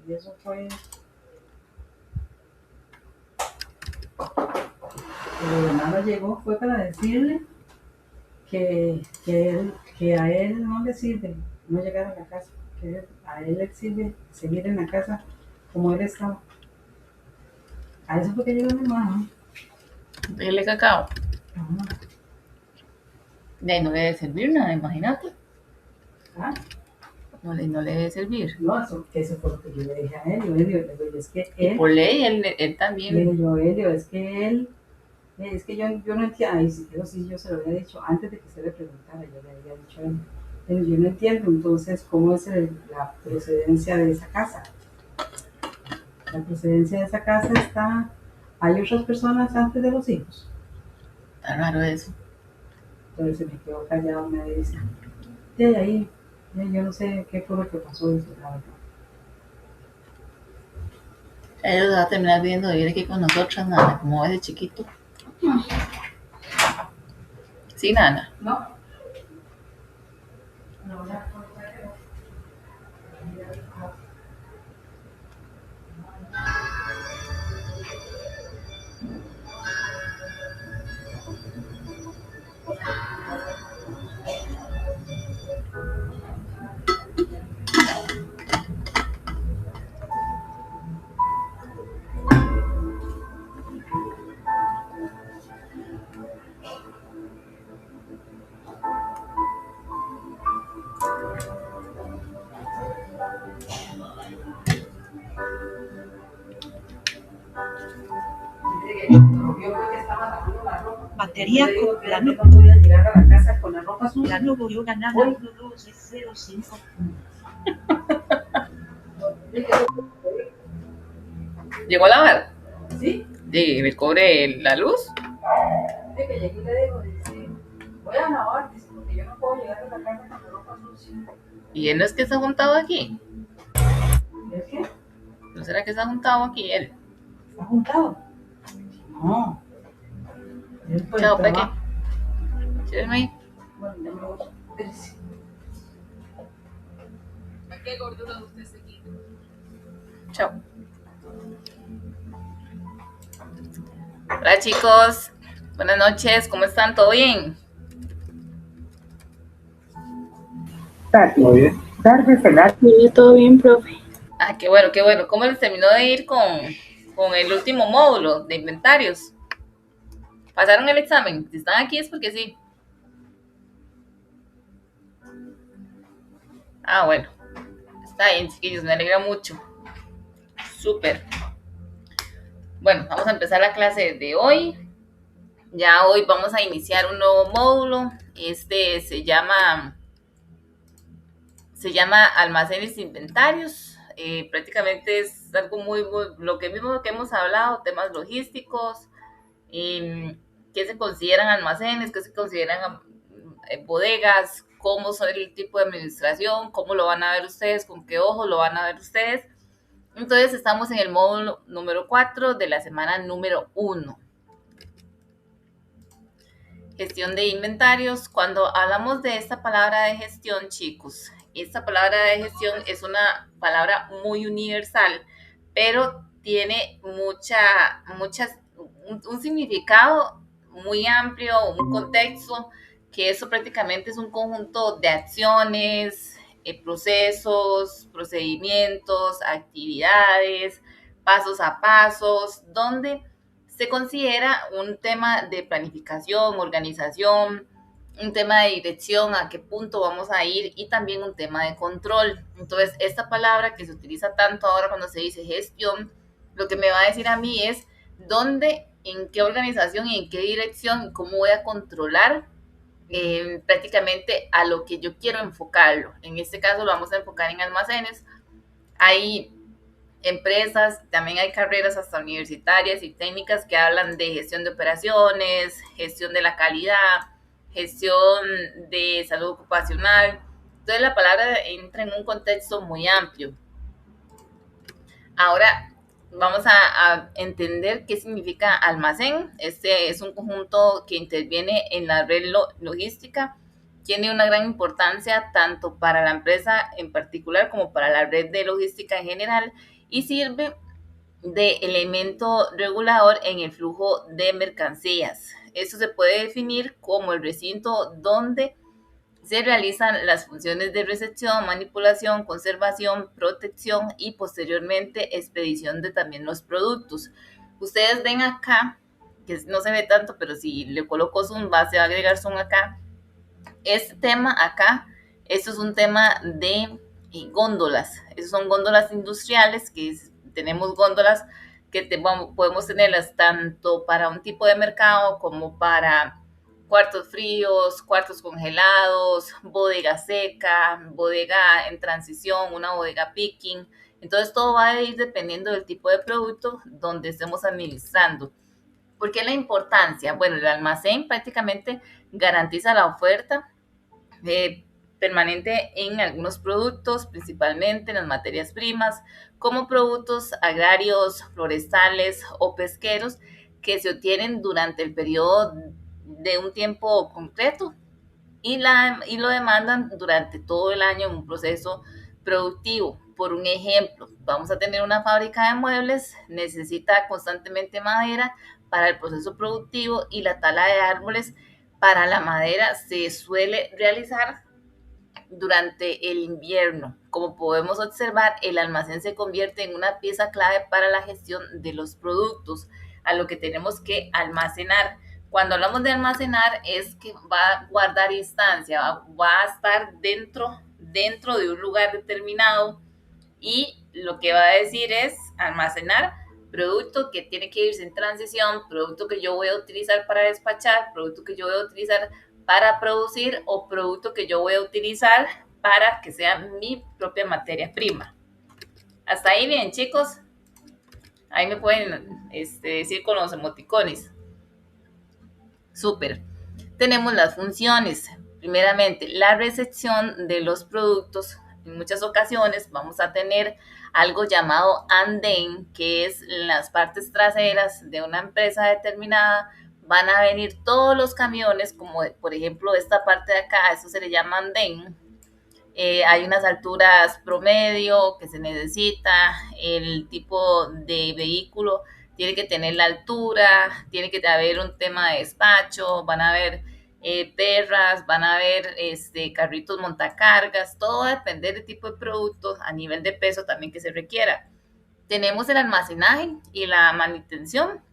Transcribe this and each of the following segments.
Y eso fue... Leonardo llegó, fue para decirle que a él no le sirve no llegar a la casa, que a él le sirve seguir en la casa como él estaba. A eso fue que llegó mi hermano. Dele cacao. Ajá. De ahí no le debe servir nada, imagínate. ¿Ah? No le debe servir. No, eso fue lo que yo le dije a Helio. Helio, le digo, es que él... Por ley, él también. Le dije yo, Helio, es que él... Es que yo no entiendo, y si eso sí yo se lo había dicho antes de que se le preguntara, yo le había dicho a él, pero yo no entiendo entonces cómo es la procedencia de esa casa. La procedencia de esa casa está, hay otras personas antes de los hijos. Está raro eso. Entonces se me quedó callado, me dice, de ahí, yo no sé qué fue lo que pasó, dice, la verdad. Ellos van a terminar viendo vivir aquí con nosotras, Nana, como ese chiquito. Sí, Nana. No. Batería con plano. No podía llegar a la casa con la ropa sucia. Plano voy ganando 1-2-0-5. ¿Llegó a lavar? ¿Sí? Sí, me cobre la luz. De que llegué y le digo, dice, voy a lavar, dice, porque yo no puedo llegar a la casa con la ropa sucia. ¿Y él no es que se ha juntado aquí? ¿Es qué? ¿No será que se ha juntado aquí él? ¿Está juntado? No. Chao, Peque. Chévere. Bueno, ya me voy. Espérese. ¿Qué gordura de usted se quita? Chao. Hola chicos, buenas noches, ¿cómo están? ¿Todo bien? Muy bien. Todo bien, profe. Ah, qué bueno, qué bueno. ¿Cómo les terminó de ir con el último módulo de inventarios? ¿Pasaron el examen? Si están aquí es porque sí. Ah, bueno. Está bien, chiquillos, me alegra mucho. Súper. Bueno, vamos a empezar la clase de hoy. Ya hoy vamos a iniciar un nuevo módulo. Este se llama almacenes e inventarios. Prácticamente es algo muy, lo que mismo que hemos hablado, temas logísticos, qué se consideran almacenes, qué se consideran bodegas, cómo son el tipo de administración, cómo lo van a ver ustedes, con qué ojos lo van a ver ustedes. Entonces estamos en el módulo número 4 de la semana número 1. Gestión de inventarios. Cuando hablamos de esta palabra de gestión, chicos, esta palabra de gestión es una palabra muy universal, pero tiene un significado muy amplio, un contexto, que eso prácticamente es un conjunto de acciones, procesos, procedimientos, actividades, pasos a pasos, donde se considera un tema de planificación, organización, un tema de dirección, a qué punto vamos a ir y también un tema de control. Entonces, esta palabra que se utiliza tanto ahora cuando se dice gestión, lo que me va a decir a mí es dónde, en qué organización y en qué dirección, cómo voy a controlar prácticamente a lo que yo quiero enfocarlo. En este caso lo vamos a enfocar en almacenes. Hay empresas, también hay carreras hasta universitarias y técnicas que hablan de gestión de operaciones, gestión de la calidad, gestión de salud ocupacional. Entonces la palabra entra en un contexto muy amplio. Ahora vamos a entender qué significa almacén. Este es un conjunto que interviene en la red logística. Tiene una gran importancia tanto para la empresa en particular como para la red de logística en general y sirve de elemento regulador en el flujo de mercancías. Esto se puede definir como el recinto donde se realizan las funciones de recepción, manipulación, conservación, protección y posteriormente expedición de también los productos. Ustedes ven acá, que no se ve tanto, pero si le coloco zoom, se va a agregar zoom acá. Este tema acá, esto es un tema de góndolas. Esas son góndolas industriales, tenemos góndolas que podemos tenerlas tanto para un tipo de mercado como para cuartos fríos, cuartos congelados, bodega seca, bodega en transición, una bodega picking. Entonces todo va a ir dependiendo del tipo de producto donde estemos administrando. ¿Por qué la importancia? Bueno, el almacén prácticamente garantiza la oferta permanente en algunos productos, principalmente en las materias primas, como productos agrarios, forestales o pesqueros que se obtienen durante el periodo de un tiempo concreto y lo demandan durante todo el año en un proceso productivo. Por un ejemplo, vamos a tener una fábrica de muebles, necesita constantemente madera para el proceso productivo y la tala de árboles para la madera se suele realizar durante el invierno. Como podemos observar, el almacén se convierte en una pieza clave para la gestión de los productos, a lo que tenemos que almacenar. Cuando hablamos de almacenar es que va a guardar instancia, va a estar dentro de un lugar determinado y lo que va a decir es almacenar producto que tiene que irse en transición, producto que yo voy a utilizar para despachar, producto que yo voy a utilizar para producir o producto que yo voy a utilizar para que sea mi propia materia prima. Hasta ahí bien, chicos. Ahí me pueden decir con los emoticones. Súper. Tenemos las funciones. Primeramente, la recepción de los productos. En muchas ocasiones vamos a tener algo llamado andén, que es las partes traseras de una empresa determinada. Van a venir todos los camiones, como por ejemplo esta parte de acá, eso se le llama andén. Hay unas alturas promedio que se necesita, el tipo de vehículo tiene que tener la altura, tiene que haber un tema de despacho, van a haber perras, van a haber carritos montacargas, todo va a depender del tipo de productos a nivel de peso también que se requiera. Tenemos el almacenaje y la manutención,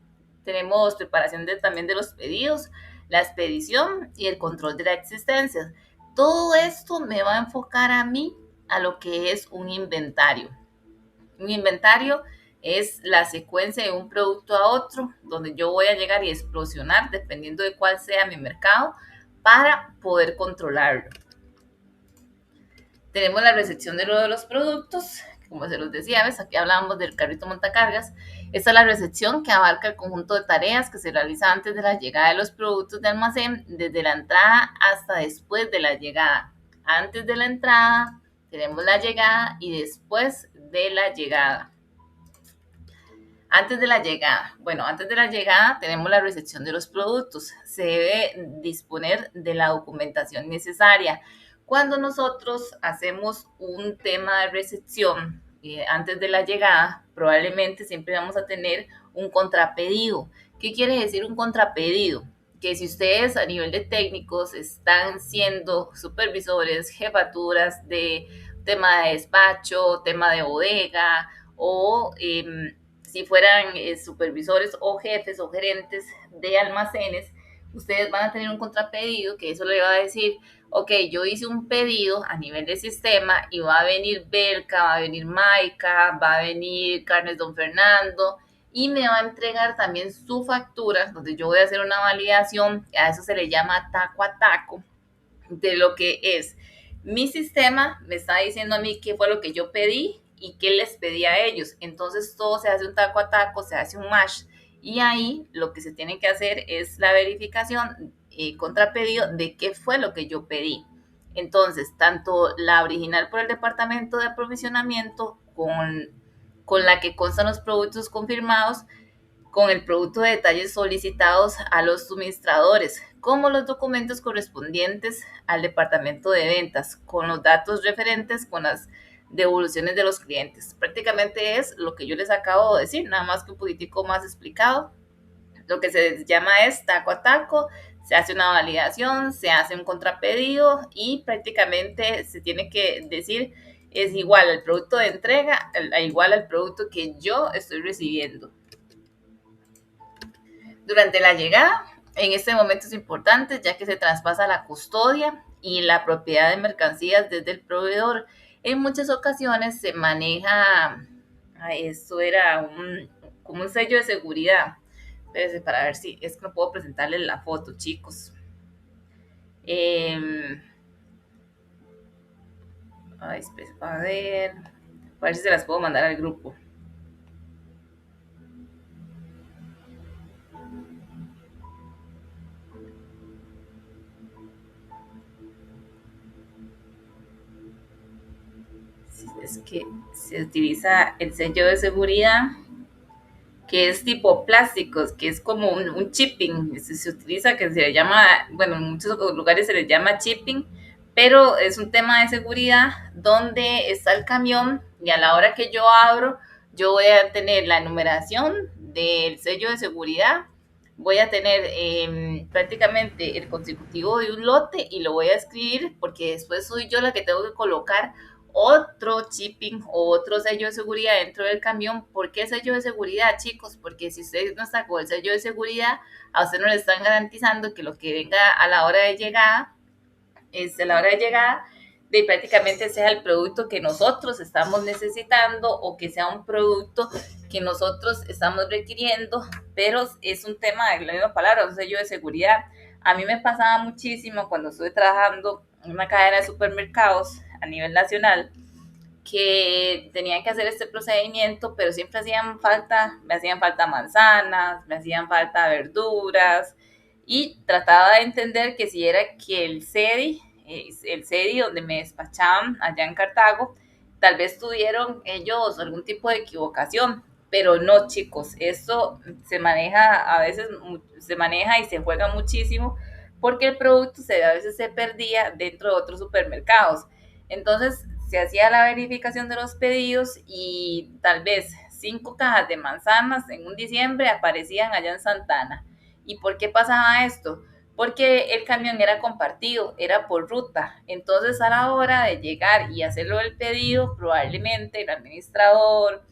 tenemos preparación también de los pedidos, la expedición y el control de la existencia. Todo esto me va a enfocar a mí a lo que es un inventario. Un inventario es la secuencia de un producto a otro, donde yo voy a llegar y explosionar, dependiendo de cuál sea mi mercado, para poder controlarlo. Tenemos la recepción de los productos, como se los decía, ¿ves? Aquí hablábamos del carrito montacargas. Esta es la recepción que abarca el conjunto de tareas que se realiza antes de la llegada de los productos de almacén, desde la entrada hasta después de la llegada. Antes de la entrada tenemos la llegada y después de la llegada. Antes de la llegada tenemos la recepción de los productos. Se debe disponer de la documentación necesaria. Cuando nosotros hacemos un tema de recepción antes de la llegada, probablemente siempre vamos a tener un contrapedido. ¿Qué quiere decir un contrapedido? Que si ustedes a nivel de técnicos están siendo supervisores, jefaturas de tema de despacho, tema de bodega o si fueran supervisores o jefes o gerentes de almacenes, ustedes van a tener un contrapedido que eso le va a decir, ok, yo hice un pedido a nivel de sistema y va a venir Berca, va a venir Maica, va a venir Carnes Don Fernando y me va a entregar también su factura, donde yo voy a hacer una validación, a eso se le llama taco a taco, de lo que es mi sistema, me está diciendo a mí qué fue lo que yo pedí y qué les pedí a ellos. Entonces todo se hace un taco a taco, se hace un match y ahí lo que se tiene que hacer es la verificación contrapedido de qué fue lo que yo pedí. Entonces, tanto la original por el departamento de aprovisionamiento con la que constan los productos confirmados, con el producto de detalles solicitados a los suministradores, como los documentos correspondientes al departamento de ventas, con los datos referentes, con las devoluciones de los clientes. Prácticamente es lo que yo les acabo de decir, nada más que un poquitico más explicado. Lo que se llama es taco a taco, se hace una validación, se hace un contrapedido y prácticamente se tiene que decir es igual al producto de entrega, igual al producto que yo estoy recibiendo. Durante la llegada, en este momento es importante ya que se traspasa la custodia y la propiedad de mercancías desde el proveedor. En muchas ocasiones se maneja, esto era como un sello de seguridad. Espérense para ver si es que no puedo presentarles la foto, chicos. A ver si se las puedo mandar al grupo. Es que se utiliza el sello de seguridad, que es tipo plásticos, que es como un chipping, se utiliza, que se le llama, bueno, en muchos lugares se le llama chipping, pero es un tema de seguridad donde está el camión y a la hora que yo abro, yo voy a tener la numeración del sello de seguridad, voy a tener prácticamente el consecutivo de un lote y lo voy a escribir porque después soy yo la que tengo que colocar otro chipping o otro sello de seguridad dentro del camión. ¿Por qué sello de seguridad, chicos? Porque si usted no sacó el sello de seguridad, a usted no le están garantizando que lo que venga a la hora de llegada, de prácticamente sea el producto que nosotros estamos necesitando o que sea un producto que nosotros estamos requiriendo, pero es un tema de la misma palabra, un sello de seguridad. A mí me pasaba muchísimo cuando estuve trabajando en una cadena de supermercados a nivel nacional, que tenían que hacer este procedimiento, pero siempre me hacían falta manzanas, me hacían falta verduras, y trataba de entender que si era que el CEDI donde me despachaban allá en Cartago, tal vez tuvieron ellos algún tipo de equivocación, pero no, chicos, esto se maneja y se juega muchísimo porque el producto a veces se perdía dentro de otros supermercados. Entonces se hacía la verificación de los pedidos y tal vez 5 cajas de manzanas en un diciembre aparecían allá en Santana. ¿Y por qué pasaba esto? Porque el camión era compartido, era por ruta. Entonces a la hora de llegar y hacerlo el pedido, probablemente el administrador,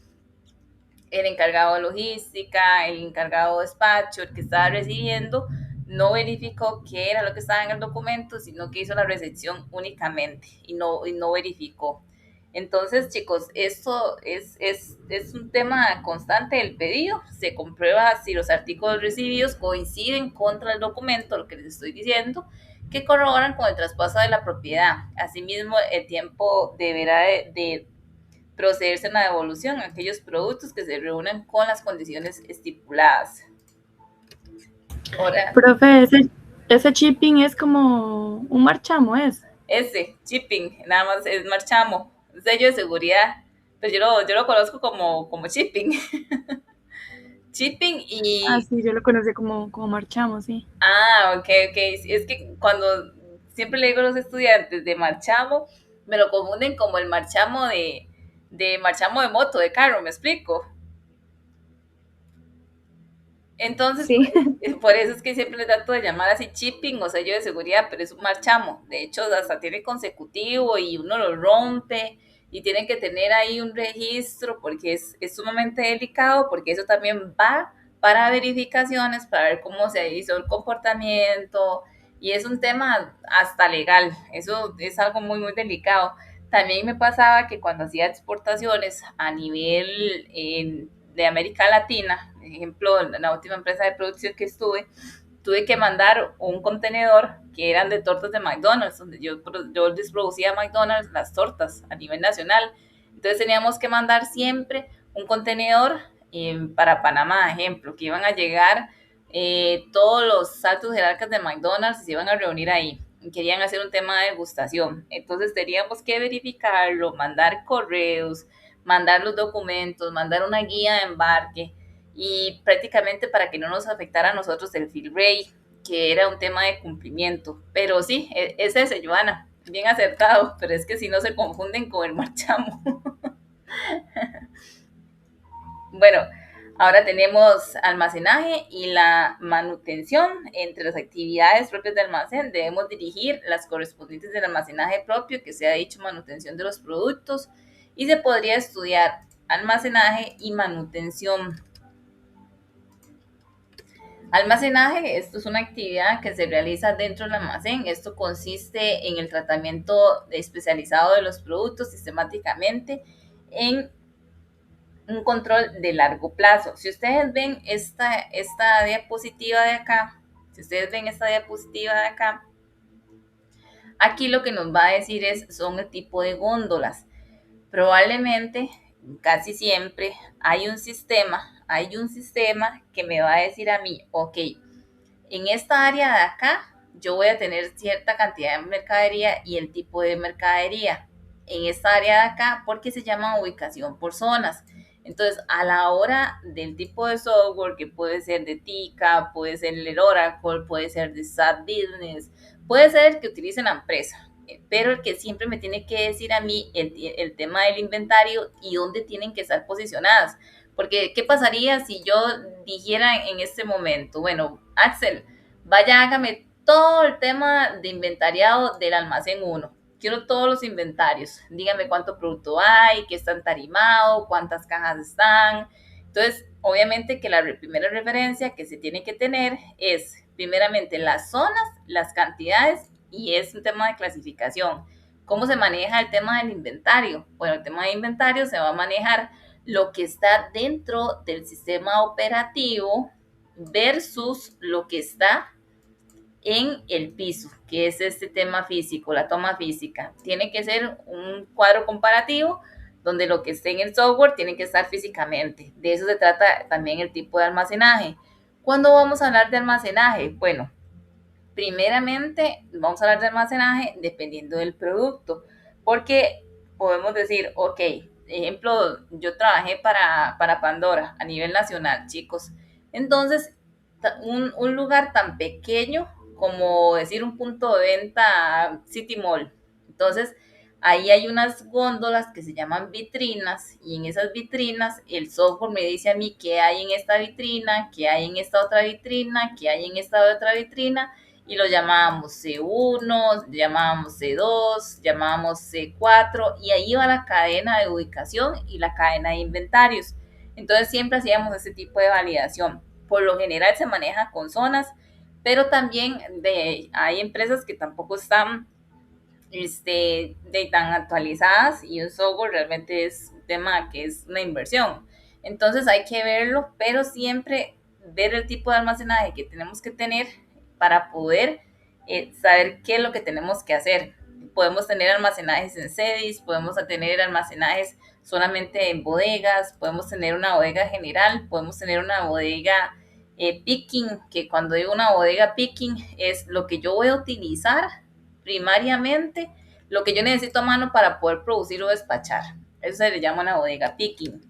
el encargado de logística, el encargado de despacho, el que estaba recibiendo, no verificó qué era lo que estaba en el documento, sino que hizo la recepción únicamente y no verificó. Entonces, chicos, esto es un tema constante del pedido. Se comprueba si los artículos recibidos coinciden contra el documento, lo que les estoy diciendo, que corroboran con el traspaso de la propiedad. Asimismo, el tiempo deberá de procederse a una devolución a aquellos productos que se reúnan con las condiciones estipuladas. Ahora, Profe, ese chipping es como un marchamo, ¿es? Ese chipping, nada más es marchamo, sello de seguridad, pero yo lo conozco como chipping. Chipping y... Ah, sí, yo lo conocí como marchamo, sí. Ah, ok. Es que cuando siempre le digo a los estudiantes de marchamo, me lo confunden como el marchamo de marchamo de moto, de carro, ¿me explico? Entonces, sí. por eso es que siempre le trato de llamar así chipping o sello de seguridad, pero es un marchamo. De hecho, hasta tiene consecutivo y uno lo rompe y tienen que tener ahí un registro porque es sumamente delicado, porque eso también va para verificaciones, para ver cómo se hizo el comportamiento, y es un tema hasta legal. Eso es algo muy, muy delicado. También me pasaba que cuando hacía exportaciones a nivel de América Latina, por ejemplo, en la última empresa de producción que tuve que mandar un contenedor que eran de tortas de McDonald's, donde yo les producía a McDonald's las tortas a nivel nacional. Entonces teníamos que mandar siempre un contenedor para Panamá, ejemplo, que iban a llegar todos los altos jerarcas de McDonald's y se iban a reunir ahí. Querían hacer un tema de degustación. Entonces teníamos que verificarlo, mandar correos, mandar los documentos, mandar una guía de embarque, y prácticamente para que no nos afectara a nosotros el fill rate, que era un tema de cumplimiento. Pero sí, es ese, Joana. bien acertado, pero es que si no se confunden con el marchamo. Bueno, ahora tenemos almacenaje y la manutención. Entre las actividades propias del almacén debemos dirigir las correspondientes del almacenaje propio, que se ha dicho manutención de los productos, y se podría estudiar almacenaje y manutención. Almacenaje, esto es una actividad que se realiza dentro del almacén. Esto consiste en el tratamiento especializado de los productos sistemáticamente en un control de largo plazo. Si ustedes ven esta diapositiva de acá, aquí lo que nos va a decir son el tipo de góndolas. Probablemente, casi siempre, hay un sistema que me va a decir a mí, ok, en esta área de acá, yo voy a tener cierta cantidad de mercadería y el tipo de mercadería. En esta área de acá, porque se llama ubicación por zonas. Entonces, a la hora del tipo de software, que puede ser de TICA, puede ser el Oracle, puede ser de SAP Business, puede ser el que utilice la empresa, pero el que siempre me tiene que decir a mí el tema del inventario y dónde tienen que estar posicionadas. Porque, ¿qué pasaría si yo dijera en este momento, bueno, Axel, vaya, hágame todo el tema de inventariado del almacén 1? Quiero todos los inventarios. Dígame cuánto producto hay, qué está tarimado, cuántas cajas están. Entonces, obviamente que la primera referencia que se tiene que tener es, primeramente, las zonas, las cantidades, y es un tema de clasificación. ¿Cómo se maneja el tema del inventario? Bueno, el tema de inventario se va a manejar lo que está dentro del sistema operativo versus lo que está en el piso, que es este tema físico, la toma física. Tiene que ser un cuadro comparativo donde lo que esté en el software tiene que estar físicamente. De eso se trata también el tipo de almacenaje. ¿Cuándo vamos a hablar de almacenaje? Bueno, primeramente vamos a hablar de almacenaje dependiendo del producto, porque podemos decir, ok, ejemplo, yo trabajé para Pandora a nivel nacional, chicos. Entonces, un lugar tan pequeño como decir un punto de venta City Mall. Entonces, ahí hay unas góndolas que se llaman vitrinas, y en esas vitrinas el software me dice a mí qué hay en esta vitrina, qué hay en esta otra vitrina, qué hay en esta otra vitrina, y lo llamábamos C1, llamábamos C2, llamábamos C4, y ahí va la cadena de ubicación y la cadena de inventarios. Entonces siempre hacíamos ese tipo de validación. Por lo general se maneja con zonas, pero también hay empresas que tampoco están tan actualizadas, y un software realmente es un tema que es una inversión. Entonces hay que verlo, pero siempre ver el tipo de almacenaje que tenemos que tener para poder saber qué es lo que tenemos que hacer. Podemos tener almacenajes en CEDIS, podemos tener almacenajes solamente en bodegas, podemos tener una bodega general, podemos tener una bodega picking, que cuando digo una bodega picking es lo que yo voy a utilizar primariamente, lo que yo necesito a mano para poder producir o despachar. Eso se le llama una bodega picking.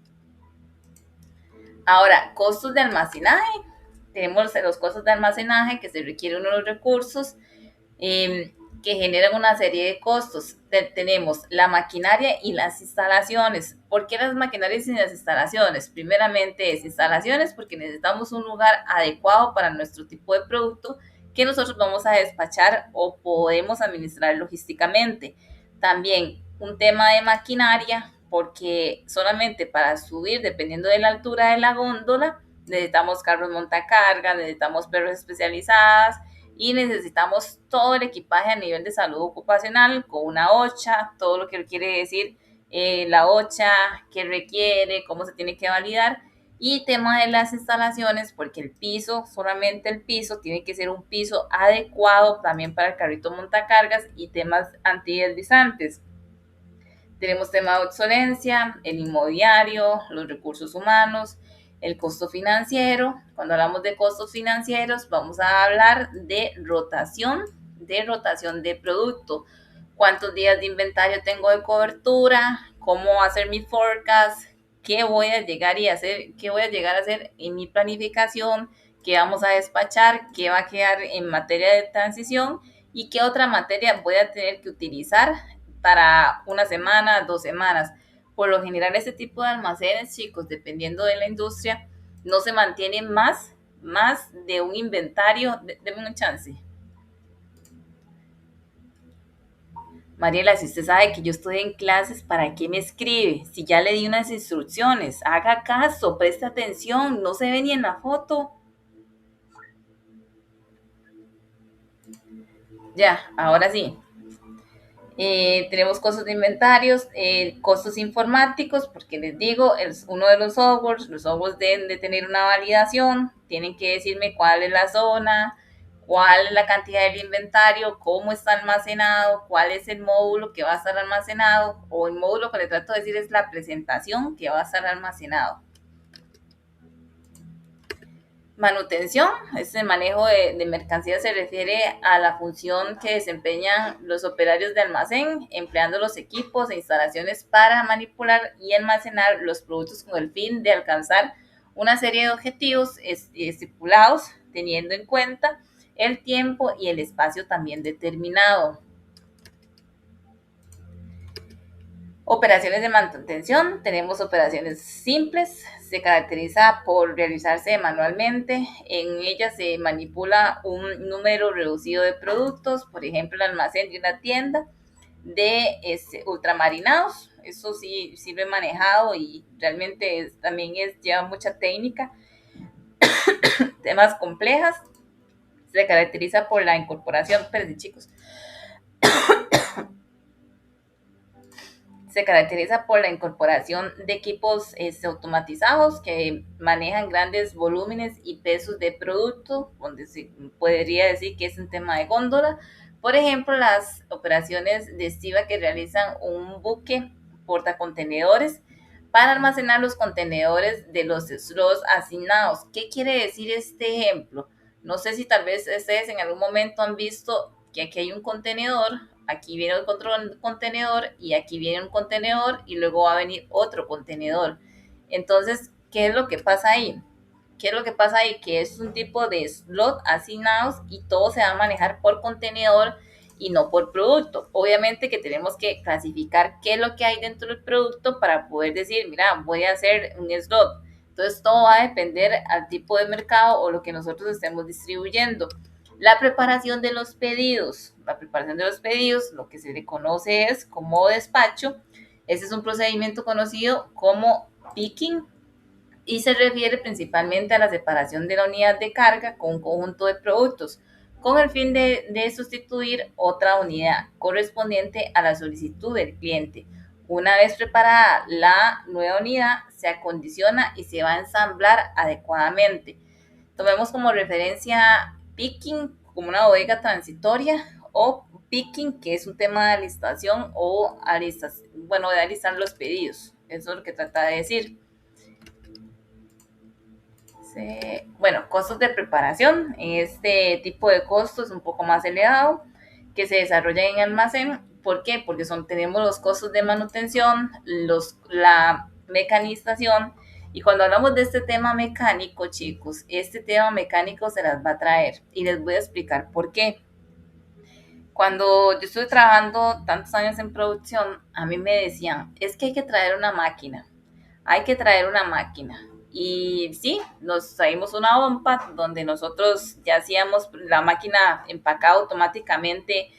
Ahora, costos de almacenaje. Tenemos los costos de almacenaje que se requieren unos recursos que generan una serie de costos. Tenemos la maquinaria y las instalaciones. ¿Por qué las maquinarias y las instalaciones? Primeramente es instalaciones porque necesitamos un lugar adecuado para nuestro tipo de producto que nosotros vamos a despachar o podemos administrar logísticamente. También un tema de maquinaria, porque solamente para subir, dependiendo de la altura de la góndola, necesitamos carros montacargas, necesitamos perros especializadas y necesitamos todo el equipaje a nivel de salud ocupacional con una OCHA, todo lo que quiere decir la OCHA, qué requiere, cómo se tiene que validar. Y tema de las instalaciones, porque el piso, solamente el piso, tiene que ser un piso adecuado también para el carrito montacargas, y temas antideslizantes. Tenemos tema de obsolencia, el inmobiliario, los recursos humanos, el costo financiero. Cuando hablamos de costos financieros, vamos a hablar de rotación de producto. ¿Cuántos días de inventario tengo de cobertura? ¿Cómo hacer mi forecast? ¿Qué voy a llegar a hacer en mi planificación? ¿Qué vamos a despachar? ¿Qué va a quedar en materia de transición? y qué otra materia voy a tener que utilizar para una semana, 2 semanas. Por lo general, este tipo de almacenes, chicos, dependiendo de la industria, no se mantiene más de un inventario. Deme un chance. Mariela, si usted sabe que yo estoy en clases, ¿para qué me escribe? Si ya le di unas instrucciones, haga caso, preste atención, no se ve ni en la foto. Ya, ahora sí. Tenemos costos de inventarios, costos informáticos, porque les digo, es uno de los softwares deben de tener una validación, tienen que decirme cuál es la zona, cuál es la cantidad del inventario, cómo está almacenado, cuál es el módulo que va a estar almacenado, o el módulo que le trato de decir es la presentación que va a estar almacenado. Manutención, este manejo de mercancías se refiere a la función que desempeñan los operarios de almacén, empleando los equipos e instalaciones para manipular y almacenar los productos con el fin de alcanzar una serie de objetivos estipulados, teniendo en cuenta el tiempo y el espacio también determinado. Operaciones de manutención, tenemos operaciones simples, se caracteriza por realizarse manualmente, en ellas se manipula un número reducido de productos, por ejemplo el almacén de una tienda de ultramarinados, eso sí lo he manejado y realmente también lleva mucha técnica, temas complejas, se caracteriza por la incorporación, perdón chicos, se caracteriza por la incorporación de equipos automatizados que manejan grandes volúmenes y pesos de producto, donde se podría decir que es un tema de góndola. Por ejemplo, las operaciones de estiva que realizan un buque portacontenedores para almacenar los contenedores de los slots asignados. ¿Qué quiere decir este ejemplo? No sé si tal vez ustedes en algún momento han visto que aquí hay un contenedor, aquí viene otro contenedor y aquí viene un contenedor y luego va a venir otro contenedor. Entonces, ¿qué es lo que pasa ahí? ¿Qué es lo que pasa ahí? Que es un tipo de slot asignados y todo se va a manejar por contenedor y no por producto. Obviamente que tenemos que clasificar qué es lo que hay dentro del producto para poder decir, mira, voy a hacer un slot. Entonces, todo va a depender al tipo de mercado o lo que nosotros estemos distribuyendo. La preparación de los pedidos. La preparación de los pedidos, lo que se le conoce es como despacho. Ese es un procedimiento conocido como picking y se refiere principalmente a la separación de la unidad de carga con un conjunto de productos con el fin de sustituir otra unidad correspondiente a la solicitud del cliente. Una vez preparada la nueva unidad, se acondiciona y se va a ensamblar adecuadamente. Tomemos como referencia picking como una bodega transitoria o picking, que es un tema de alistación o de alistar los pedidos. Eso es lo que trata de decir. Bueno, costos de preparación. Este tipo de costos es un poco más elevado que se desarrolla en almacén. ¿Por qué? Porque tenemos los costos de manutención, la mecanización. Y cuando hablamos de este tema mecánico, chicos, este tema mecánico se las va a traer y les voy a explicar por qué. Cuando yo estuve trabajando tantos años en producción, a mí me decían, es que hay que traer una máquina, hay que traer una máquina. Y sí, nos traímos una bomba donde nosotros ya hacíamos la máquina empacada automáticamente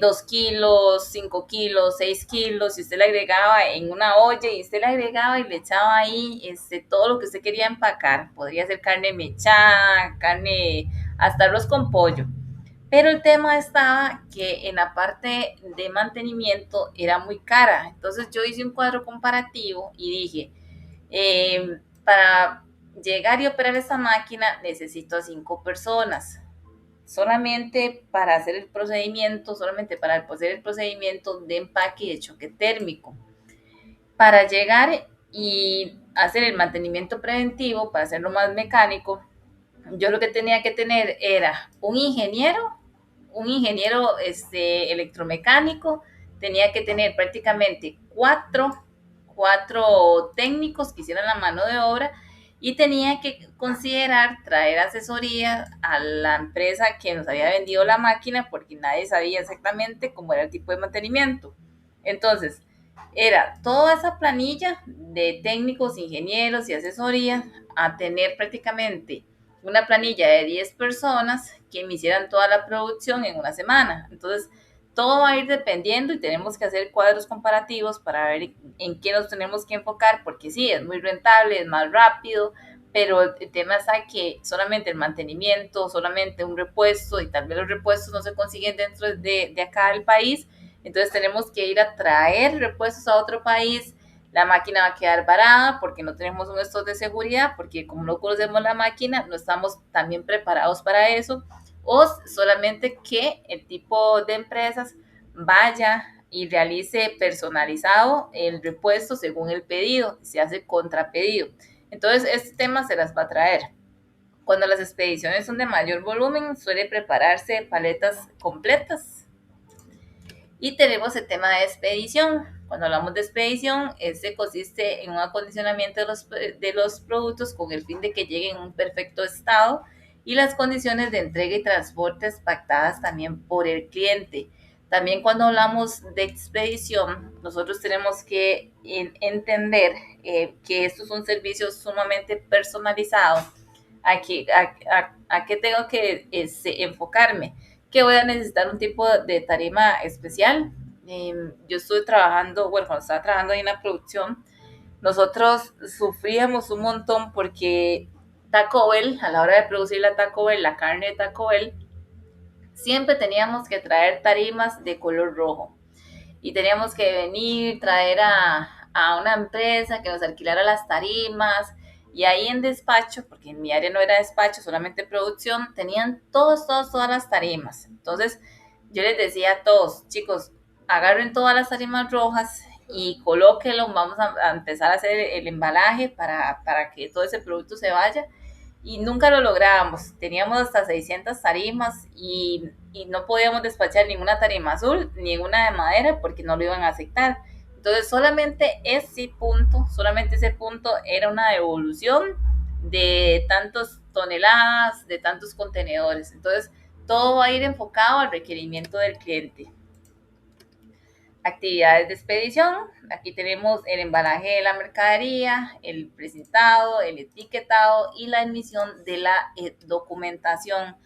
2 kilos, 5 kilos, 6 kilos, y usted le agregaba en una olla y usted le agregaba y le echaba ahí todo lo que usted quería empacar. Podría ser carne mechada, carne, hasta arroz con pollo. Pero el tema estaba que en la parte de mantenimiento era muy cara. Entonces yo hice un cuadro comparativo y dije, para llegar y operar esta máquina necesito a 5 personas. Solamente para hacer el procedimiento, de empaque y de choque térmico. Para llegar y hacer el mantenimiento preventivo, para hacerlo más mecánico, yo lo que tenía que tener era un ingeniero electromecánico, tenía que tener prácticamente cuatro técnicos que hicieran la mano de obra y tenía que considerar traer asesoría a la empresa que nos había vendido la máquina porque nadie sabía exactamente cómo era el tipo de mantenimiento. Entonces, era toda esa planilla de técnicos, ingenieros y asesoría a tener prácticamente una planilla de 10 personas que me hicieran toda la producción en una semana. Entonces, todo va a ir dependiendo y tenemos que hacer cuadros comparativos para ver en qué nos tenemos que enfocar, porque sí, es muy rentable, es más rápido, pero el tema está que solamente el mantenimiento, solamente un repuesto, y tal vez los repuestos no se consiguen dentro de acá del país, entonces tenemos que ir a traer repuestos a otro país, la máquina va a quedar varada porque no tenemos un stock de seguridad, porque como no conocemos la máquina, no estamos también preparados para eso, o solamente que el tipo de empresas vaya y realice personalizado el repuesto según el pedido, se hace contrapedido. Entonces, este tema se las va a traer. Cuando las expediciones son de mayor volumen, suele prepararse paletas completas. Y tenemos el tema de expedición. Cuando hablamos de expedición, este consiste en un acondicionamiento de los productos con el fin de que lleguen en un perfecto estado y las condiciones de entrega y transportes pactadas también por el cliente. También cuando hablamos de expedición, nosotros tenemos que entender que esto es un servicio sumamente personalizado. ¿A qué tengo que enfocarme? Que voy a necesitar un tipo de tarima especial. Yo estuve trabajando, bueno, cuando estaba trabajando ahí en la producción, nosotros sufríamos un montón porque Taco Bell, a la hora de producir la Taco Bell, la carne de Taco Bell, siempre teníamos que traer tarimas de color rojo. Y teníamos que venir, traer a una empresa que nos alquilara las tarimas. Y ahí en despacho, porque en mi área no era despacho, solamente producción, tenían todas las tarimas. Entonces, yo les decía a todos, chicos, agarren todas las tarimas rojas y colóquenlo, vamos a empezar a hacer el embalaje para que todo ese producto se vaya. Y nunca lo lográbamos. Teníamos hasta 600 tarimas y no podíamos despachar ninguna tarima azul, ninguna de madera, porque no lo iban a aceptar. Entonces, solamente ese punto era una devolución de tantas toneladas, de tantos contenedores. Entonces, todo va a ir enfocado al requerimiento del cliente. Actividades de expedición. Aquí tenemos el embalaje de la mercadería, el presentado, el etiquetado y la emisión de la documentación.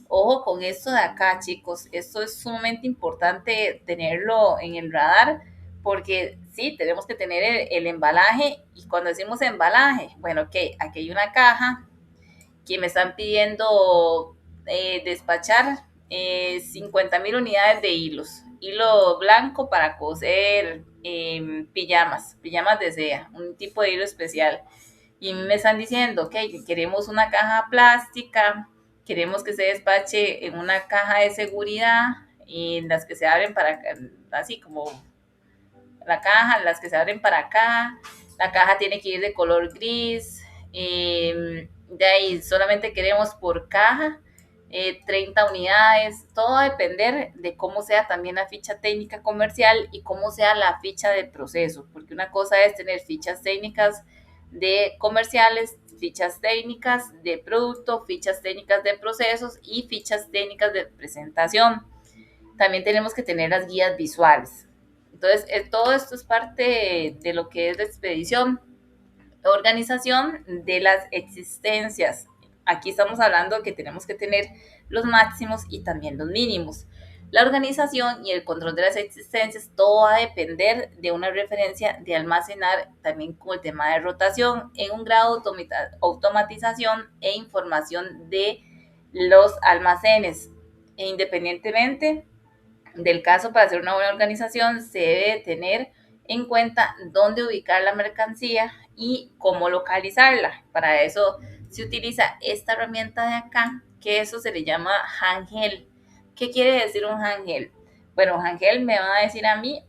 Ojo con esto de acá, chicos. Esto es sumamente importante tenerlo en el radar porque sí, tenemos que tener el embalaje. Y cuando decimos embalaje, bueno, ok, aquí hay una caja que me están pidiendo despachar 50,000 unidades de hilo blanco para coser pijamas de seda, un tipo de hilo especial. Y me están diciendo, ok, queremos una caja plástica, queremos que se despache en una caja de seguridad, y las que se abren para, así como la caja, las que se abren para acá, la caja tiene que ir de color gris, de ahí solamente queremos por caja 30 unidades, todo va a depender de cómo sea también la ficha técnica comercial y cómo sea la ficha de proceso, porque una cosa es tener fichas técnicas de comerciales, fichas técnicas de producto, fichas técnicas de procesos y fichas técnicas de presentación. También tenemos que tener las guías visuales. Entonces, todo esto es parte de lo que es la expedición. Organización de las existencias. Aquí estamos hablando que tenemos que tener los máximos y también los mínimos. La organización y el control de las existencias, todo va a depender de una referencia de almacenar, también con el tema de rotación, en un grado de automatización e información de los almacenes. E independientemente del caso, para hacer una buena organización, se debe tener en cuenta dónde ubicar la mercancía y cómo localizarla. Para eso se utiliza esta herramienta de acá, que eso se le llama handheld. ¿Qué quiere decir un handheld? Bueno, handheld me va a decir a mí,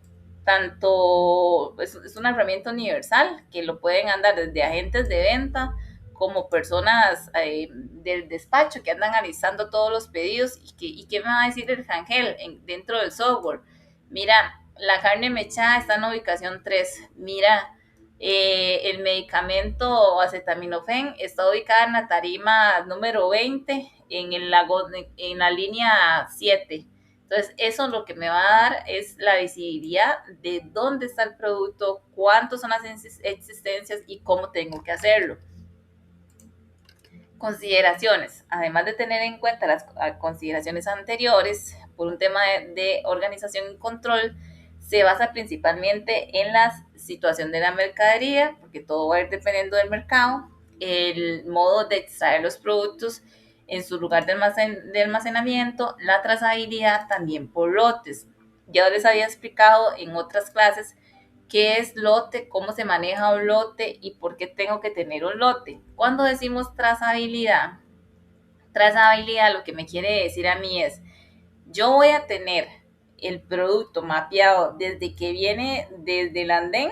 tanto es una herramienta universal que lo pueden andar desde agentes de venta como personas del despacho que andan analizando todos los pedidos. ¿Y qué me va a decir el handheld dentro del software? Mira, la carne mechada está en ubicación 3. Mira, El medicamento acetaminofén está ubicada en la tarima número 20 en la línea 7. Entonces, eso lo que me va a dar es la visibilidad de dónde está el producto, cuántas son las existencias y cómo tengo que hacerlo. Consideraciones. Además de tener en cuenta las consideraciones anteriores, por un tema de organización y control, se basa principalmente en la situación de la mercadería, porque todo va a ir dependiendo del mercado, el modo de extraer los productos en su lugar de almacenamiento, la trazabilidad también por lotes. Ya les había explicado en otras clases qué es lote, cómo se maneja un lote y por qué tengo que tener un lote. Cuando decimos trazabilidad lo que me quiere decir a mí es, yo voy a tener el producto mapeado desde que viene desde el andén,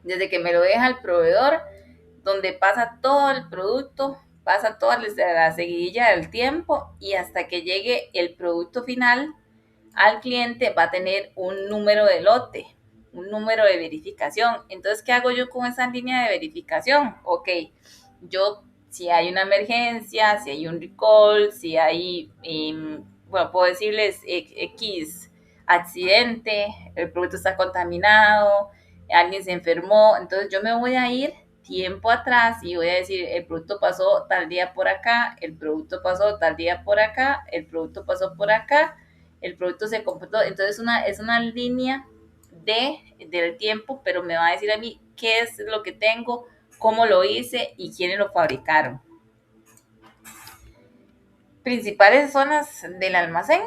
desde que me lo deja el proveedor, donde pasa todo el producto, pasa toda la seguidilla del tiempo y hasta que llegue el producto final al cliente va a tener un número de lote, un número de verificación. Entonces, ¿qué hago yo con esa línea de verificación? Ok, yo, si hay una emergencia, si hay un recall, si hay, bueno, puedo decirles X accidente, el producto está contaminado, alguien se enfermó, entonces yo me voy a ir tiempo atrás y voy a decir, el producto pasó tal día por acá, el producto pasó tal día por acá, el producto pasó por acá, el producto se completó. Entonces es una línea del tiempo, pero me va a decir a mí qué es lo que tengo, cómo lo hice y quiénes lo fabricaron. Principales zonas del almacén.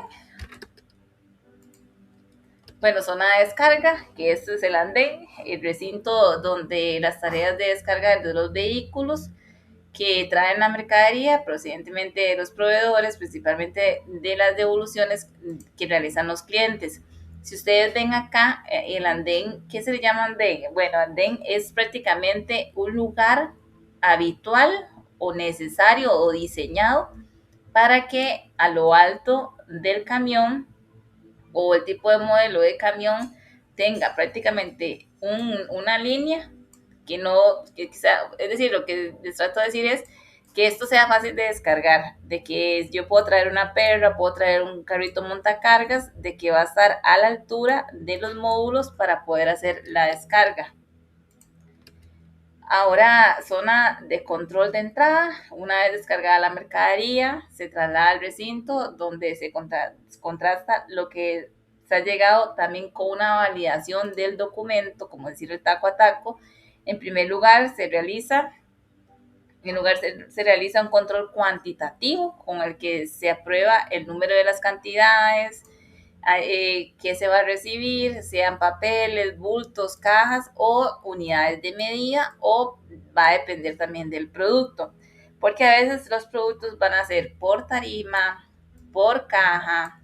Bueno, zona de descarga, que este es el andén, el recinto donde las tareas de descarga de los vehículos que traen la mercadería procedientemente de los proveedores, principalmente de las devoluciones que realizan los clientes. Si ustedes ven acá el andén, ¿qué se le llama andén? Bueno, andén es prácticamente un lugar habitual o necesario o diseñado para que a lo alto del camión o el tipo de modelo de camión tenga prácticamente una línea que no, que quizá, es decir, lo que les trato de decir es que esto sea fácil de descargar, de que yo puedo traer una perra, puedo traer un carrito montacargas, de que va a estar a la altura de los módulos para poder hacer la descarga. Ahora, zona de control de entrada. Una vez descargada la mercadería, se traslada al recinto donde se contrasta lo que se ha llegado también con una validación del documento, como decir el taco a taco. En primer lugar, se realiza un control cuantitativo con el que se aprueba el número de las cantidades, que se va a recibir, sean papeles, bultos, cajas o unidades de medida, o va a depender también del producto, porque a veces los productos van a ser por tarima, por caja,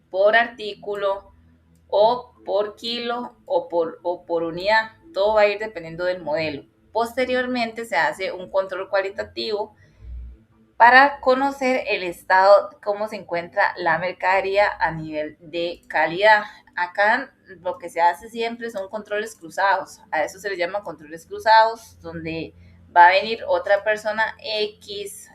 por artículo o por kilo o por unidad. Todo va a ir dependiendo del modelo. Posteriormente se hace un control cualitativo para conocer el estado, cómo se encuentra la mercadería a nivel de calidad. Acá lo que se hace siempre son controles cruzados. A eso se le llama controles cruzados, donde va a venir otra persona X,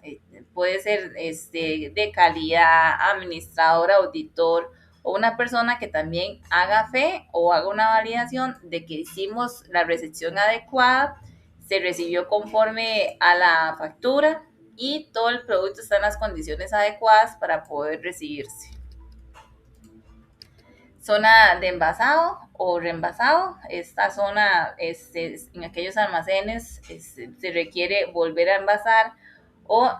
puede ser de calidad, administrador, auditor, o una persona que también haga fe o haga una validación de que hicimos la recepción adecuada, se recibió conforme a la factura y todo el producto está en las condiciones adecuadas para poder recibirse. Zona de envasado o reenvasado. Esta zona, en aquellos almacenes, se requiere volver a envasar o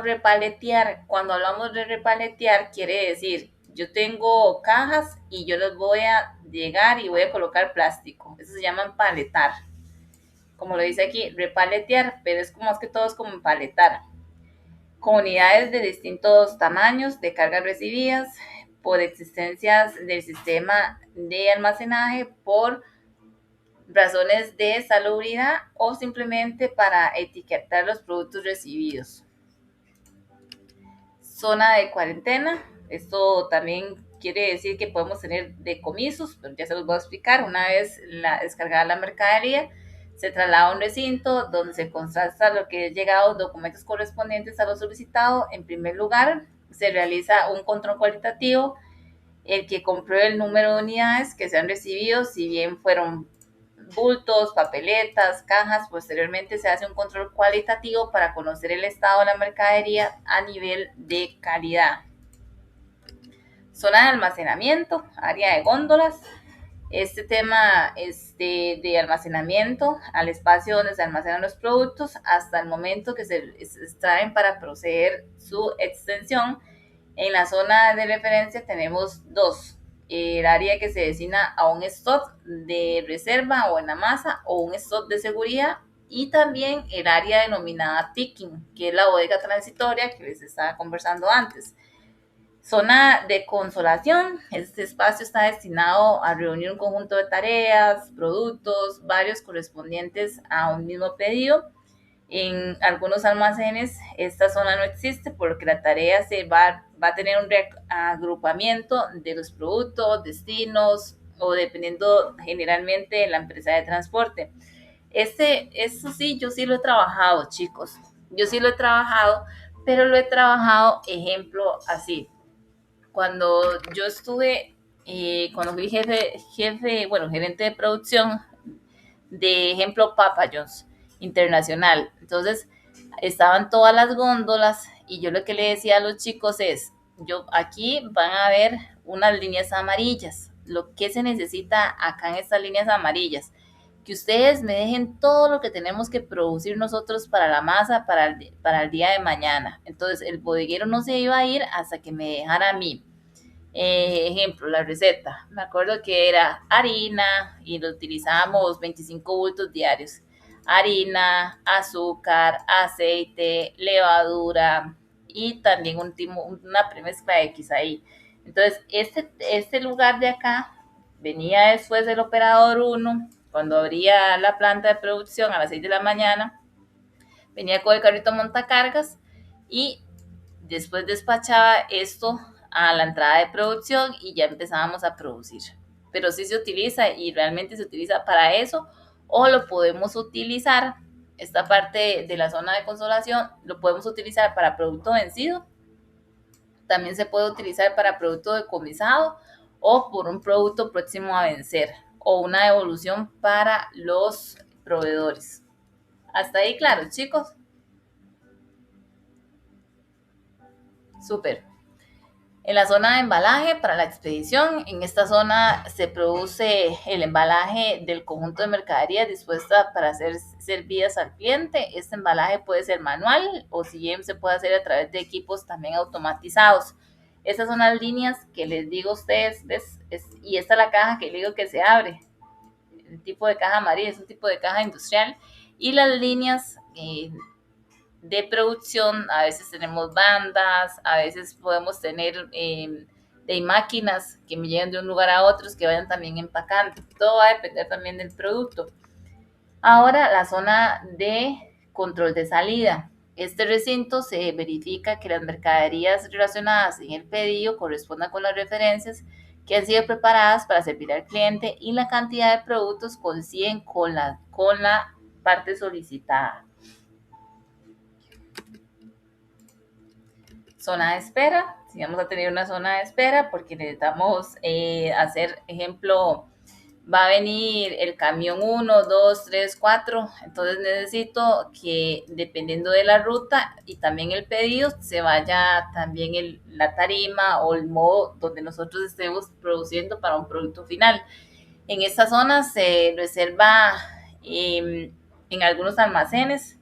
repaletear. Cuando hablamos de repaletear, quiere decir, yo tengo cajas y yo las voy a llegar y voy a colocar plástico. Eso se llama empaletar. Como lo dice aquí, repaletear, pero es más que todo es como empaletar. Con unidades de distintos tamaños de cargas recibidas, por existencias del sistema de almacenaje, por razones de salubridad o simplemente para etiquetar los productos recibidos. Zona de cuarentena. Esto también quiere decir que podemos tener decomisos, pero ya se los voy a explicar. Una vez descargada la mercadería, se traslada a un recinto donde se contrasta lo que es llegado, documentos correspondientes a lo solicitado. En primer lugar, se realiza un control cualitativo, el que compruebe el número de unidades que se han recibido, si bien fueron bultos, papeletas, cajas. Posteriormente se hace un control cualitativo para conocer el estado de la mercadería a nivel de calidad. Zona de almacenamiento, área de góndolas. Este tema de almacenamiento al espacio donde se almacenan los productos hasta el momento que se extraen para proceder su extensión. En la zona de referencia tenemos dos: el área que se destina a un stock de reserva o en la masa o un stock de seguridad, y también el área denominada picking, que es la bodega transitoria que les estaba conversando antes. Zona de consolación, este espacio está destinado a reunir un conjunto de tareas, productos, varios correspondientes a un mismo pedido. En algunos almacenes esta zona no existe, por lo que la tarea va a tener un agrupamiento de los productos, destinos o dependiendo generalmente de la empresa de transporte. Eso sí, yo sí lo he trabajado, chicos. Yo sí lo he trabajado, pero lo he trabajado, ejemplo, así. Cuando yo estuve, cuando fui gerente de producción, de ejemplo, Papa John's Internacional. Entonces, estaban todas las góndolas y yo lo que le decía a los chicos es, aquí van a ver unas líneas amarillas. Lo que se necesita acá en estas líneas amarillas, que ustedes me dejen todo lo que tenemos que producir nosotros para la masa para el día de mañana. Entonces, el bodeguero no se iba a ir hasta que me dejara a mí. Ejemplo, la receta. Me acuerdo que era harina y lo utilizábamos 25 bultos diarios. Harina, azúcar, aceite, levadura y también una premezcla de X ahí. Entonces, este lugar de acá venía después del operador 1, cuando abría la planta de producción a las 6 de la mañana, venía con el carrito montacargas y después despachaba esto a la entrada de producción y ya empezábamos a producir. Pero sí se utiliza y realmente se utiliza para eso, o lo podemos utilizar, esta parte de la zona de consolación, lo podemos utilizar para producto vencido, también se puede utilizar para producto decomisado o por un producto próximo a vencer o una devolución para los proveedores. Hasta ahí, claro, chicos. Súper. En la zona de embalaje para la expedición, en esta zona se produce el embalaje del conjunto de mercaderías dispuesta para ser servidas al cliente. Este embalaje puede ser manual o si bien se puede hacer a través de equipos también automatizados. Estas son las líneas que les digo a ustedes, ¿ves? Y esta es la caja que les digo que se abre. El tipo de caja amarilla es un tipo de caja industrial y las líneas de producción, a veces tenemos bandas, a veces podemos tener de máquinas que me lleven de un lugar a otros que vayan también empacando. Todo va a depender también del producto. Ahora, la zona de control de salida. Este recinto se verifica que las mercaderías relacionadas en el pedido correspondan con las referencias que han sido preparadas para servir al cliente y la cantidad de productos coinciden con la parte solicitada. Zona de espera, si vamos a tener una zona de espera porque necesitamos hacer, ejemplo, va a venir el camión 1, 2, 3, 4, entonces necesito que dependiendo de la ruta y también el pedido, se vaya también la tarima o el modo donde nosotros estemos produciendo para un producto final. En esta zona se reserva en algunos almacenes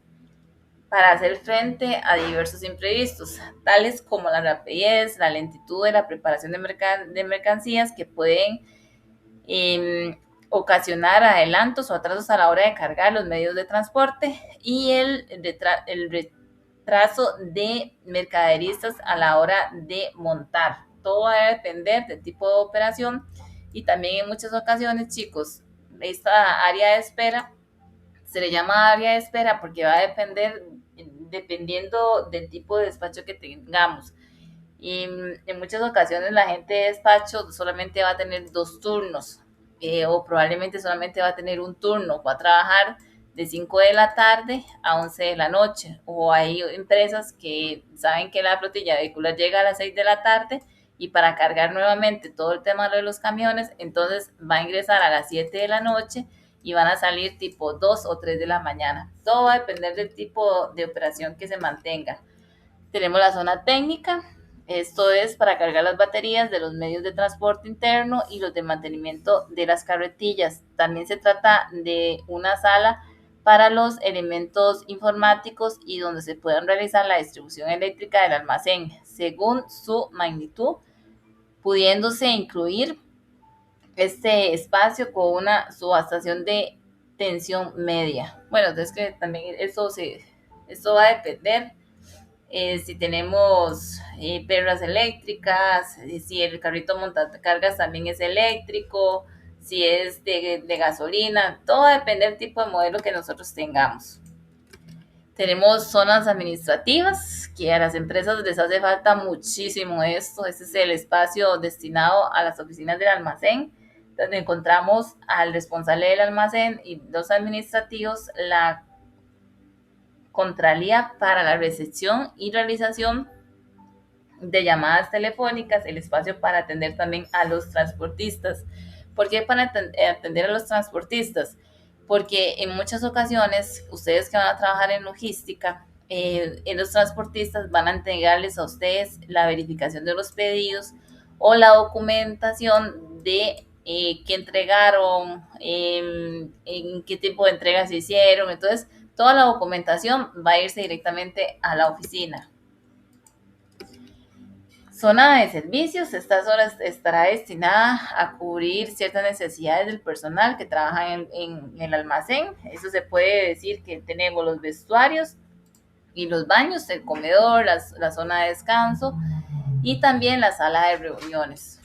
para hacer frente a diversos imprevistos, tales como la rapidez, la lentitud de la preparación de mercancías que pueden ocasionar adelantos o atrasos a la hora de cargar los medios de transporte y el retraso de mercaderistas a la hora de montar. Todo va a depender del tipo de operación y también en muchas ocasiones, chicos, esta área de espera se le llama área de espera porque va a depender dependiendo del tipo de despacho que tengamos. Y en muchas ocasiones la gente de despacho solamente va a tener 2 turnos, o probablemente solamente va a tener un turno, va a trabajar de 5 de la tarde a 11 de la noche, o hay empresas que saben que la flotilla vehicular llega a las 6 de la tarde y para cargar nuevamente todo el tema de los camiones, entonces va a ingresar a las 7 de la noche y van a salir tipo 2 o 3 de la mañana. Todo va a depender del tipo de operación que se mantenga. Tenemos la zona técnica, esto es para cargar las baterías de los medios de transporte interno y los de mantenimiento de las carretillas. También se trata de una sala para los elementos informáticos y donde se puedan realizar la distribución eléctrica del almacén según su magnitud, pudiéndose incluir este espacio con una subestación de tensión media. Bueno, entonces que también esto va a depender si tenemos perras eléctricas, si el carrito montacargas también es eléctrico, si es de gasolina, todo va a depender del tipo de modelo que nosotros tengamos. Tenemos zonas administrativas, que a las empresas les hace falta muchísimo esto. Este es el espacio destinado a las oficinas del almacén, donde encontramos al responsable del almacén y los administrativos, la Contralía para la recepción y realización de llamadas telefónicas, el espacio para atender también a los transportistas. ¿Por qué para atender a los transportistas? Porque en muchas ocasiones, ustedes que van a trabajar en logística, los transportistas van a entregarles a ustedes la verificación de los pedidos o la documentación de qué entregaron, en qué tipo de entregas se hicieron. Entonces, toda la documentación va a irse directamente a la oficina. Zona de servicios, esta zona estará destinada a cubrir ciertas necesidades del personal que trabaja en el almacén. Eso se puede decir que tenemos los vestuarios y los baños, el comedor, la zona de descanso y también la sala de reuniones.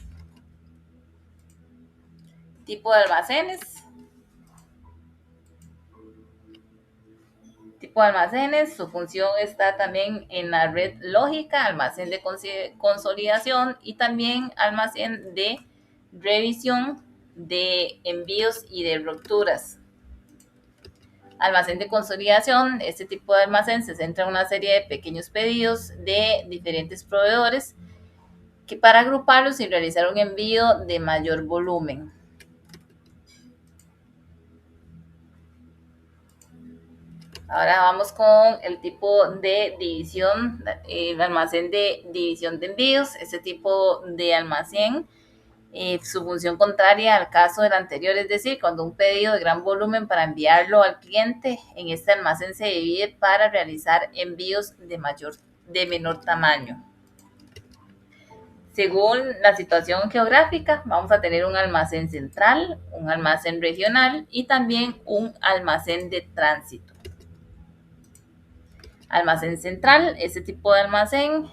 Tipo de almacenes. Tipo de almacenes, su función está también en la red lógica, almacén de consolidación y también almacén de revisión de envíos y de rupturas. Almacén de consolidación, este tipo de almacén se centra en una serie de pequeños pedidos de diferentes proveedores que para agruparlos y realizar un envío de mayor volumen. Ahora vamos con el tipo de división, el almacén de división de envíos. Este tipo de almacén, su función contraria al caso del anterior, es decir, cuando un pedido de gran volumen para enviarlo al cliente, en este almacén se divide para realizar envíos de menor tamaño. Según la situación geográfica, vamos a tener un almacén central, un almacén regional y también un almacén de tránsito. Almacén central, este tipo de almacén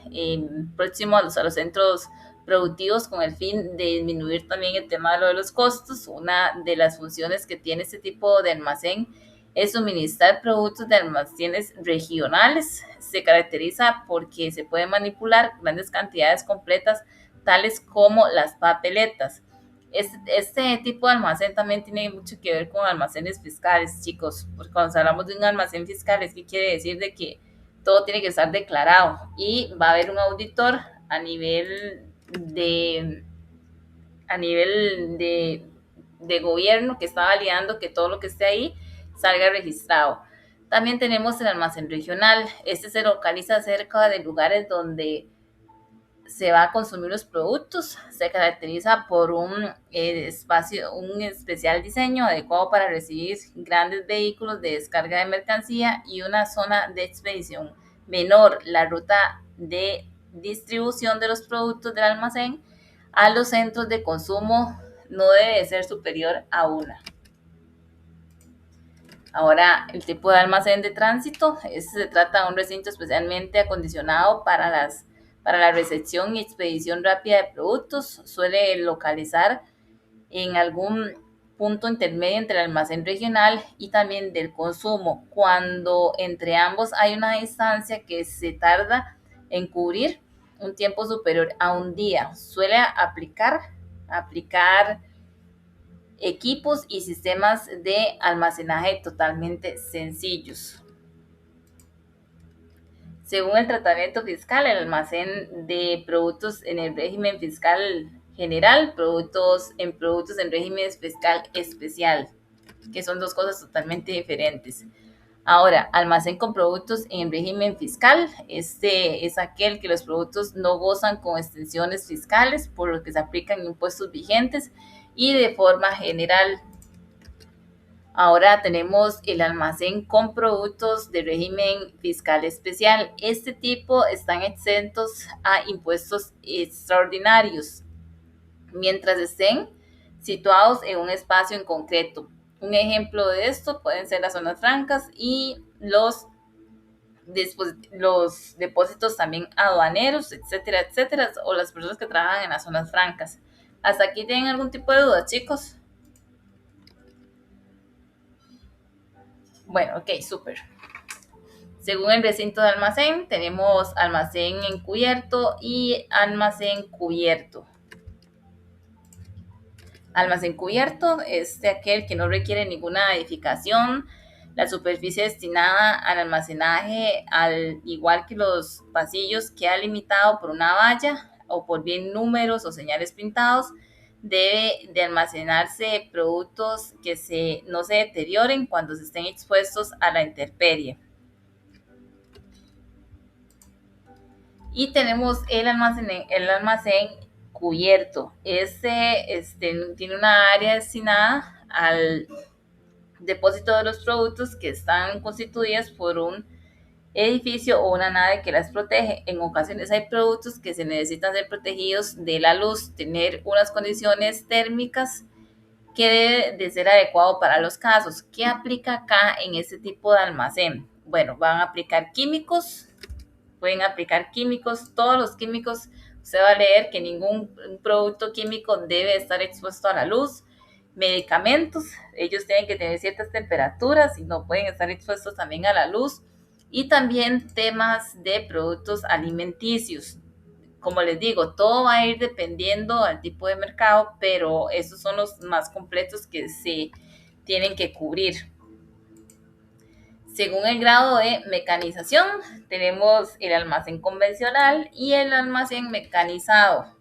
próximo a los centros productivos con el fin de disminuir también el tema de los costos. Una de las funciones que tiene este tipo de almacén es suministrar productos de almacenes regionales. Se caracteriza porque se pueden manipular grandes cantidades completas, tales como las papeletas. Este tipo de almacén también tiene mucho que ver con almacenes fiscales, chicos, porque cuando hablamos de un almacén fiscal, es que quiere decir de que todo tiene que estar declarado y va a haber un auditor a nivel de gobierno que está validando que todo lo que esté ahí salga registrado. También tenemos el almacén regional. Este se localiza cerca de lugares donde se va a consumir los productos. Se caracteriza por un espacio, un especial diseño adecuado para recibir grandes vehículos de descarga de mercancía y una zona de expedición menor. La ruta de distribución de los productos del almacén a los centros de consumo no debe ser superior a una. Ahora, el tipo de almacén de tránsito, se trata de un recinto especialmente acondicionado para la recepción y expedición rápida de productos. Suele localizar en algún punto intermedio entre el almacén regional y también del consumo, cuando entre ambos hay una distancia que se tarda en cubrir un tiempo superior a un día. Suele aplicar equipos y sistemas de almacenaje totalmente sencillos. Según el tratamiento fiscal, el almacén de productos en el régimen fiscal general, productos en régimen fiscal especial, que son dos cosas totalmente diferentes. Ahora, almacén con productos en régimen fiscal, este es aquel que los productos no gozan con extensiones fiscales, por lo que se aplican impuestos vigentes y de forma general. Ahora tenemos el almacén con productos de régimen fiscal especial. Este tipo están exentos a impuestos extraordinarios mientras estén situados en un espacio en concreto. Un ejemplo de esto pueden ser las zonas francas y los depósitos también aduaneros, etcétera, etcétera, o las personas que trabajan en las zonas francas. ¿Hasta aquí tienen algún tipo de duda, chicos? Bueno, ok, súper. Según el recinto de almacén, tenemos almacén encubierto y almacén cubierto. Almacén cubierto es de aquel que no requiere ninguna edificación. La superficie destinada al almacenaje, al igual que los pasillos, queda limitado por una valla o por bien números o señales pintados. Debe de almacenarse productos que no se deterioren cuando se estén expuestos a la intemperie. Y tenemos el almacén cubierto. Tiene una área destinada al depósito de los productos que están constituidas por un edificio o una nave que las protege. En ocasiones hay productos que se necesitan ser protegidos de la luz, tener unas condiciones térmicas que debe de ser adecuado para los casos. ¿Qué aplica acá en este tipo de almacén? Bueno, van a aplicar químicos, pueden aplicar químicos, todos los químicos. Usted va a leer que ningún producto químico debe estar expuesto a la luz. Medicamentos, ellos tienen que tener ciertas temperaturas y no pueden estar expuestos también a la luz. Y también temas de productos alimenticios. Como les digo, todo va a ir dependiendo del tipo de mercado, pero esos son los más completos que se tienen que cubrir. Según el grado de mecanización, tenemos el almacén convencional y el almacén mecanizado.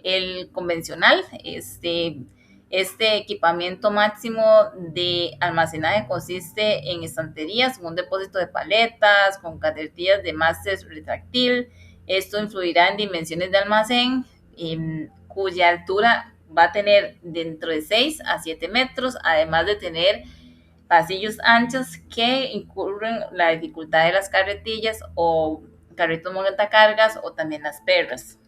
El convencional, este equipamiento máximo de almacenaje consiste en estanterías, un depósito de paletas, con cajetillas de máster retráctil. Esto influirá en dimensiones de almacén, cuya altura va a tener dentro de 6 a 7 metros, además de tener pasillos anchos que incurren la dificultad de las carretillas o carritos montacargas o también las perras.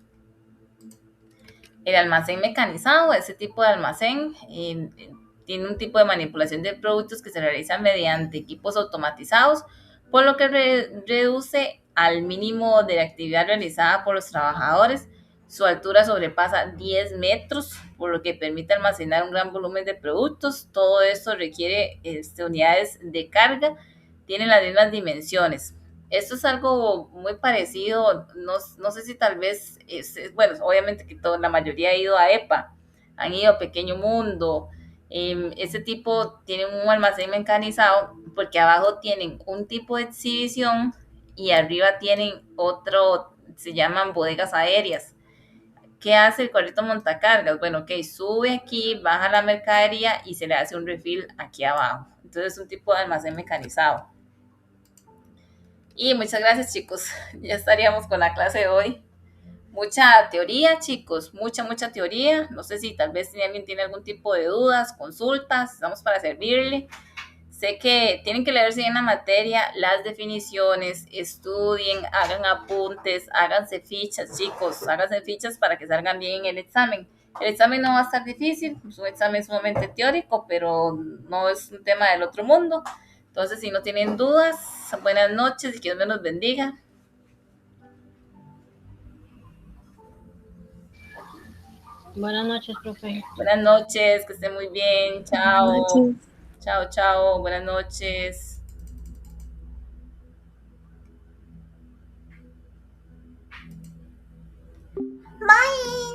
El almacén mecanizado, ese tipo de almacén, tiene un tipo de manipulación de productos que se realiza mediante equipos automatizados, por lo que reduce al mínimo de la actividad realizada por los trabajadores. Su altura sobrepasa 10 metros, por lo que permite almacenar un gran volumen de productos. Todo esto requiere unidades de carga, tienen las mismas dimensiones. Esto es algo muy parecido, no sé si tal vez, bueno, obviamente que la mayoría ha ido a EPA, han ido a Pequeño Mundo. Este tipo tiene un almacén mecanizado porque abajo tienen un tipo de exhibición y arriba tienen otro, se llaman bodegas aéreas. ¿Qué hace el carrito montacargas? Bueno, ok, sube aquí, baja la mercadería y se le hace un refill aquí abajo. Entonces es un tipo de almacén mecanizado. Y muchas gracias, chicos. Ya estaríamos con la clase de hoy. Mucha teoría, chicos, mucha teoría. No sé si tal vez alguien tiene algún tipo de dudas, consultas, estamos para servirle. Sé que tienen que leerse bien la materia, las definiciones, estudien, hagan apuntes, háganse fichas, chicos, háganse fichas para que salgan bien en el examen. El examen no va a estar difícil, es un examen sumamente teórico, pero no es un tema del otro mundo. Entonces, si no tienen dudas, buenas noches y que Dios me los bendiga. Buenas noches, profe. Buenas noches, que estén muy bien. Chao. Buenas noches. Chao. Buenas noches. Bye.